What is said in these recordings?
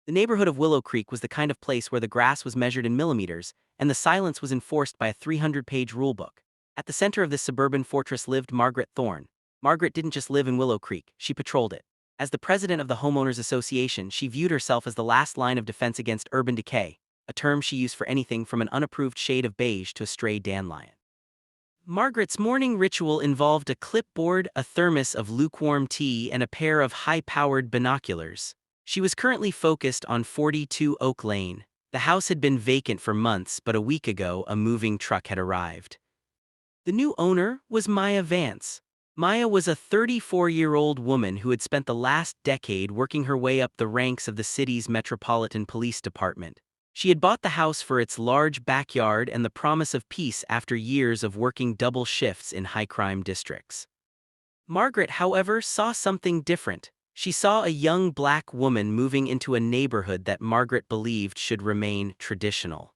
The neighborhood of Willow Creek was the kind of place where the grass was measured in millimeters, and the silence was enforced by a 300-page rulebook. At the center of this suburban fortress lived Margaret Thorne. Margaret didn't just live in Willow Creek, she patrolled it. As the president of the Homeowners Association, she viewed herself as the last line of defense against urban decay, a term she used for anything from an unapproved shade of beige to a stray dandelion. Margaret's morning ritual involved a clipboard, a thermos of lukewarm tea, and a pair of high-powered binoculars. She was currently focused on 42 Oak Lane. The house had been vacant for months, but a week ago a moving truck had arrived. The new owner was Maya Vance. Maya was a 34-year-old woman who had spent the last decade working her way up the ranks of the city's Metropolitan Police Department. She had bought the house for its large backyard and the promise of peace after years of working double shifts in high-crime districts. Margaret, however, saw something different. She saw a young black woman moving into a neighborhood that Margaret believed should remain traditional.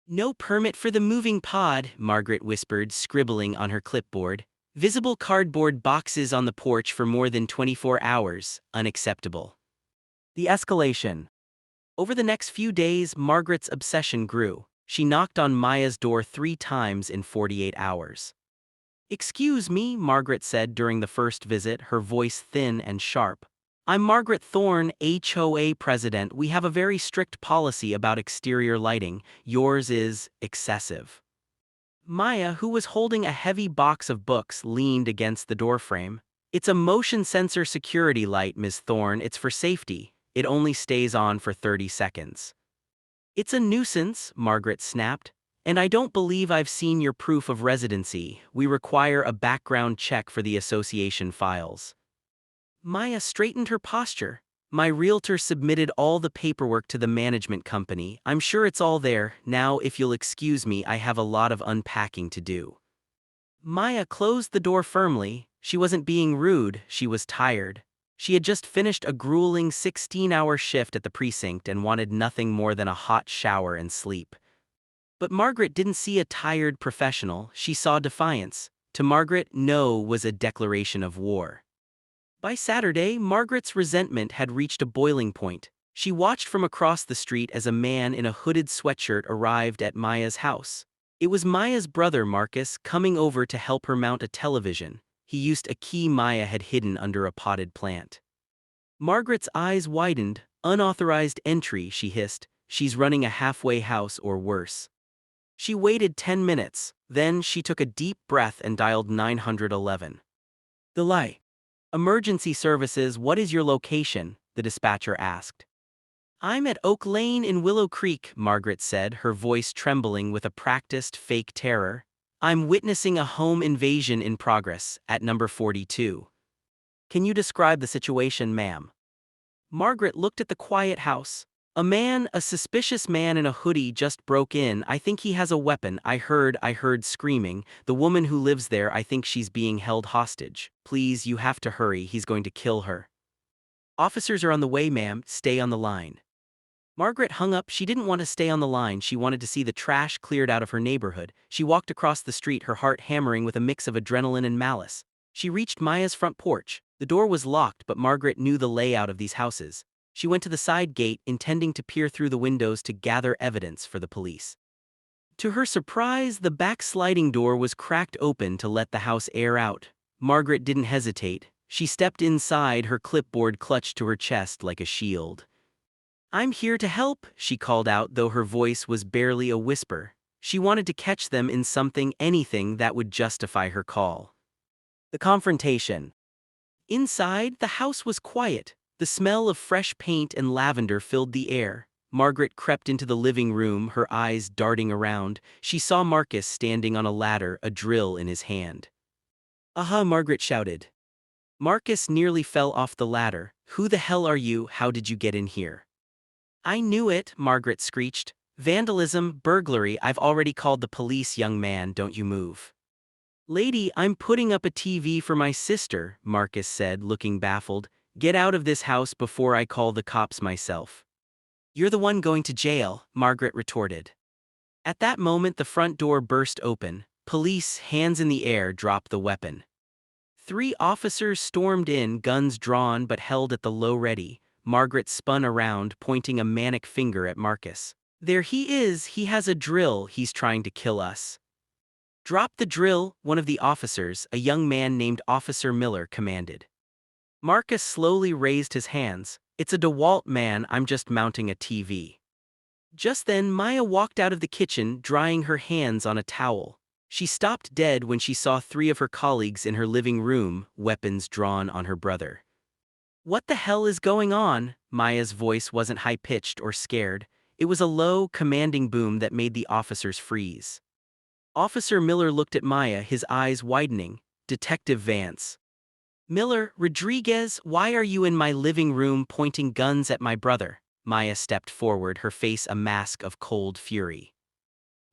"No permit for the moving pod," Margaret whispered, scribbling on her clipboard. "Visible cardboard boxes on the porch for more than 24 hours. Unacceptable." The escalation. Over the next few days, Margaret's obsession grew. She knocked on Maya's door 3 times in 48 hours. "Excuse me," Margaret said during the first visit, her voice thin and sharp. "I'm Margaret Thorne, HOA president. We have a very strict policy about exterior lighting. Yours is excessive." Maya, who was holding a heavy box of books, leaned against the doorframe. "It's a motion sensor security light, Ms. Thorne. It's for safety. It only stays on for 30 seconds. "It's a nuisance," Margaret snapped. "And I don't believe I've seen your proof of residency. We require a background check for the association files." Maya straightened her posture. "My realtor submitted all the paperwork to the management company. I'm sure it's all there. Now, if you'll excuse me, I have a lot of unpacking to do." Maya closed the door firmly. She wasn't being rude, she was tired. She had just finished a grueling 16-hour shift at the precinct and wanted nothing more than a hot shower and sleep. But Margaret didn't see a tired professional, she saw defiance. To Margaret, no was a declaration of war. By Saturday, Margaret's resentment had reached a boiling point. She watched from across the street as a man in a hooded sweatshirt arrived at Maya's house. It was Maya's brother Marcus coming over to help her mount a television. He used a key Maya had hidden under a potted plant. Margaret's eyes widened. "Unauthorized entry," she hissed. "She's running a halfway house or worse." She waited 10 minutes. Then she took a deep breath and dialed 911. "The lie. Emergency services, what is your location?" the dispatcher asked. "I'm at Oak Lane in Willow Creek," Margaret said, her voice trembling with a practiced fake terror. "I'm witnessing a home invasion in progress at number 42. Can you describe the situation, ma'am?" Margaret looked at the quiet house. A suspicious man in a hoodie just broke in. "I think he has a weapon. I heard screaming. The woman who lives there, I think she's being held hostage. Please, you have to hurry, he's going to kill her." "Officers are on the way, ma'am. Stay on the line." Margaret hung up. She didn't want to stay on the line. She wanted to see the trash cleared out of her neighborhood. She walked across the street, her heart hammering with a mix of adrenaline and malice. She reached Maya's front porch. The door was locked, but Margaret knew the layout of these houses. She went to the side gate, intending to peer through the windows to gather evidence for the police. To her surprise, the back sliding door was cracked open to let the house air out. Margaret didn't hesitate. She stepped inside, her clipboard clutched to her chest like a shield. "I'm here to help," she called out, though her voice was barely a whisper. She wanted to catch them in something, anything that would justify her call. The confrontation. Inside, the house was quiet. The smell of fresh paint and lavender filled the air. Margaret crept into the living room, her eyes darting around. She saw Marcus standing on a ladder, a drill in his hand. "Aha!" Margaret shouted. Marcus nearly fell off the ladder. "Who the hell are you? How did you get in here?" "I knew it," Margaret screeched. "Vandalism, burglary. I've already called the police, young man. Don't you move." "Lady, I'm putting up a TV for my sister," Marcus said, looking baffled. "Get out of this house before I call the cops myself." "You're the one going to jail," Margaret retorted. At that moment, the front door burst open. Police, hands in the air, dropped the weapon. 3 officers stormed in, guns drawn but held at the low ready. Margaret spun around, pointing a manic finger at Marcus. There he is, he has a drill, he's trying to kill us. Drop the drill, one of the officers, a young man named Officer Miller, commanded. Marcus slowly raised his hands. It's a DeWalt, man, I'm just mounting a TV. Just then, Maya walked out of the kitchen, drying her hands on a towel. She stopped dead when she saw 3 of her colleagues in her living room, weapons drawn on her brother. What the hell is going on? Maya's voice wasn't high-pitched or scared. It was a low, commanding boom that made the officers freeze. Officer Miller looked at Maya, his eyes widening. Detective Vance. Miller, Rodriguez, why are you in my living room pointing guns at my brother? Maya stepped forward, her face a mask of cold fury.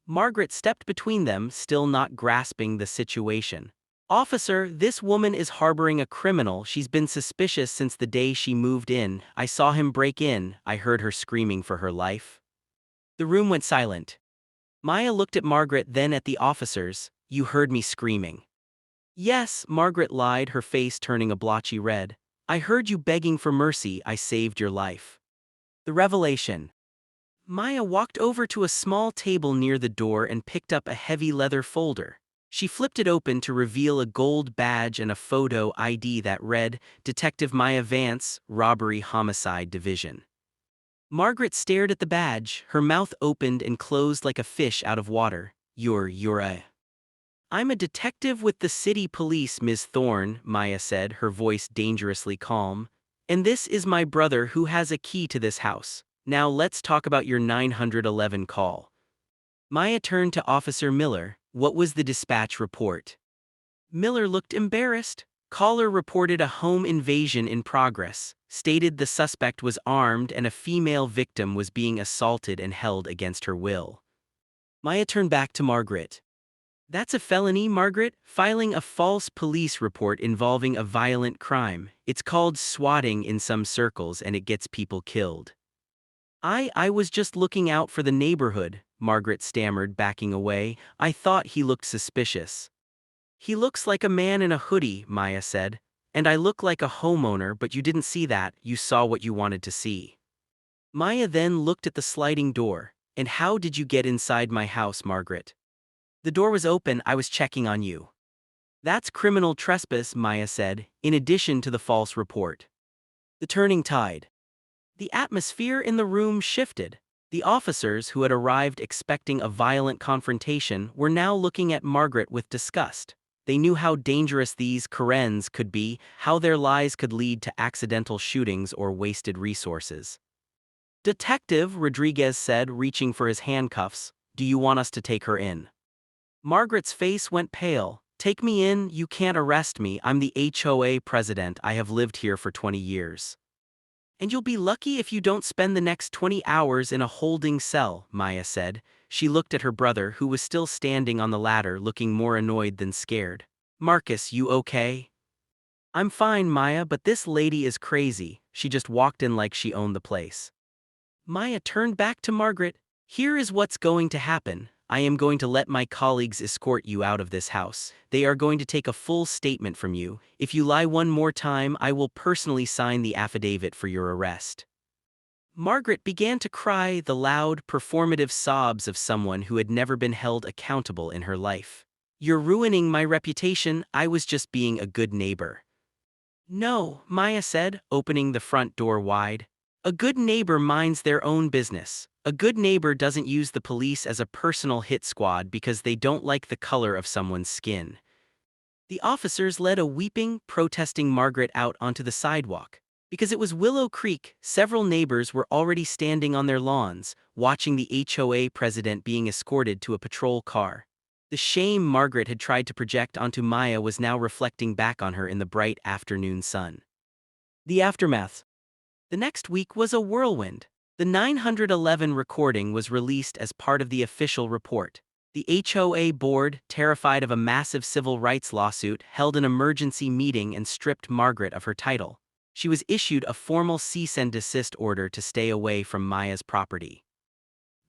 Margaret stepped between them, still not grasping the situation. Officer, this woman is harboring a criminal. She's been suspicious since the day she moved in. I saw him break in. I heard her screaming for her life. The room went silent. Maya looked at Margaret, then at the officers. You heard me screaming. Yes, Margaret lied, her face turning a blotchy red. I heard you begging for mercy. I saved your life. The revelation. Maya walked over to a small table near the door and picked up a heavy leather folder. She flipped it open to reveal a gold badge and a photo ID that read, Detective Maya Vance, Robbery Homicide Division. Margaret stared at the badge, her mouth opened and closed like a fish out of water. I'm a detective with the city police, Ms. Thorne, Maya said, her voice dangerously calm. And this is my brother who has a key to this house. Now let's talk about your 911 call. Maya turned to Officer Miller. What was the dispatch report? Miller looked embarrassed. Caller reported a home invasion in progress, stated the suspect was armed and a female victim was being assaulted and held against her will. Maya turned back to Margaret. That's a felony, Margaret, filing a false police report involving a violent crime. It's called swatting in some circles and it gets people killed. I was just looking out for the neighborhood, Margaret stammered, backing away. I thought he looked suspicious. He looks like a man in a hoodie, Maya said. And I look like a homeowner, but you didn't see that, you saw what you wanted to see. Maya then looked at the sliding door. And how did you get inside my house, Margaret? The door was open, I was checking on you. That's criminal trespass, Maya said, in addition to the false report. The turning tide. The atmosphere in the room shifted. The officers who had arrived expecting a violent confrontation were now looking at Margaret with disgust. They knew how dangerous these Karens could be, how their lies could lead to accidental shootings or wasted resources. Detective, Rodriguez said, reaching for his handcuffs, do you want us to take her in? Margaret's face went pale. Take me in, you can't arrest me, I'm the HOA president, I have lived here for 20 years. And you'll be lucky if you don't spend the next 20 hours in a holding cell, Maya said. She looked at her brother, who was still standing on the ladder, looking more annoyed than scared. Marcus, you okay? I'm fine, Maya, but this lady is crazy. She just walked in like she owned the place. Maya turned back to Margaret. Here is what's going to happen. I am going to let my colleagues escort you out of this house. They are going to take a full statement from you. If you lie one more time, I will personally sign the affidavit for your arrest. Margaret began to cry, the loud, performative sobs of someone who had never been held accountable in her life. You're ruining my reputation, I was just being a good neighbor. No, Maya said, opening the front door wide. A good neighbor minds their own business. A good neighbor doesn't use the police as a personal hit squad because they don't like the color of someone's skin. The officers led a weeping, protesting Margaret out onto the sidewalk. Because it was Willow Creek, several neighbors were already standing on their lawns, watching the HOA president being escorted to a patrol car. The shame Margaret had tried to project onto Maya was now reflecting back on her in the bright afternoon sun. The aftermath. The next week was a whirlwind. The 911 recording was released as part of the official report. The HOA board, terrified of a massive civil rights lawsuit, held an emergency meeting and stripped Margaret of her title. She was issued a formal cease and desist order to stay away from Maya's property.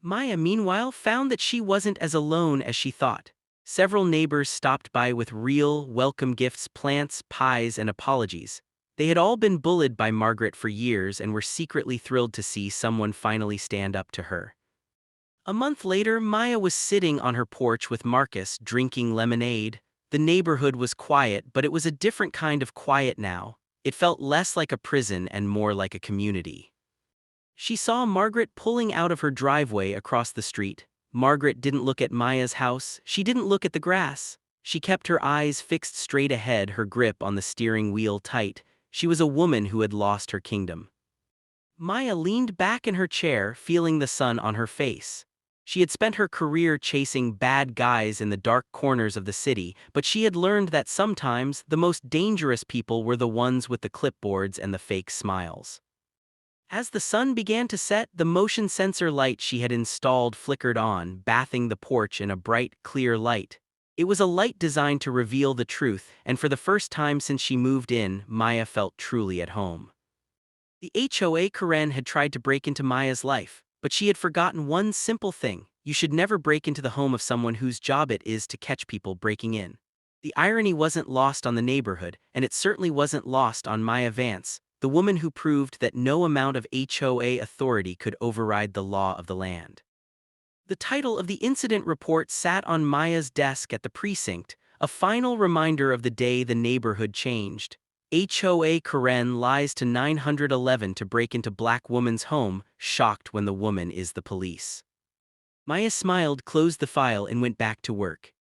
Maya, meanwhile, found that she wasn't as alone as she thought. Several neighbors stopped by with real, welcome gifts, plants, pies, and apologies. They had all been bullied by Margaret for years and were secretly thrilled to see someone finally stand up to her. A month later, Maya was sitting on her porch with Marcus, drinking lemonade. The neighborhood was quiet, but it was a different kind of quiet now. It felt less like a prison and more like a community. She saw Margaret pulling out of her driveway across the street. Margaret didn't look at Maya's house. She didn't look at the grass. She kept her eyes fixed straight ahead, her grip on the steering wheel tight. She was a woman who had lost her kingdom. Maya leaned back in her chair, feeling the sun on her face. She had spent her career chasing bad guys in the dark corners of the city, but she had learned that sometimes the most dangerous people were the ones with the clipboards and the fake smiles. As the sun began to set, the motion sensor light she had installed flickered on, bathing the porch in a bright, clear light. It was a light designed to reveal the truth, and for the first time since she moved in, Maya felt truly at home. The HOA Karen had tried to break into Maya's life, but she had forgotten one simple thing: you should never break into the home of someone whose job it is to catch people breaking in. The irony wasn't lost on the neighborhood, and it certainly wasn't lost on Maya Vance, the woman who proved that no amount of HOA authority could override the law of the land. The title of the incident report sat on Maya's desk at the precinct, a final reminder of the day the neighborhood changed. HOA Karen lies to 911 to break into black woman's home, shocked when the woman is the police. Maya smiled, closed the file, and went back to work.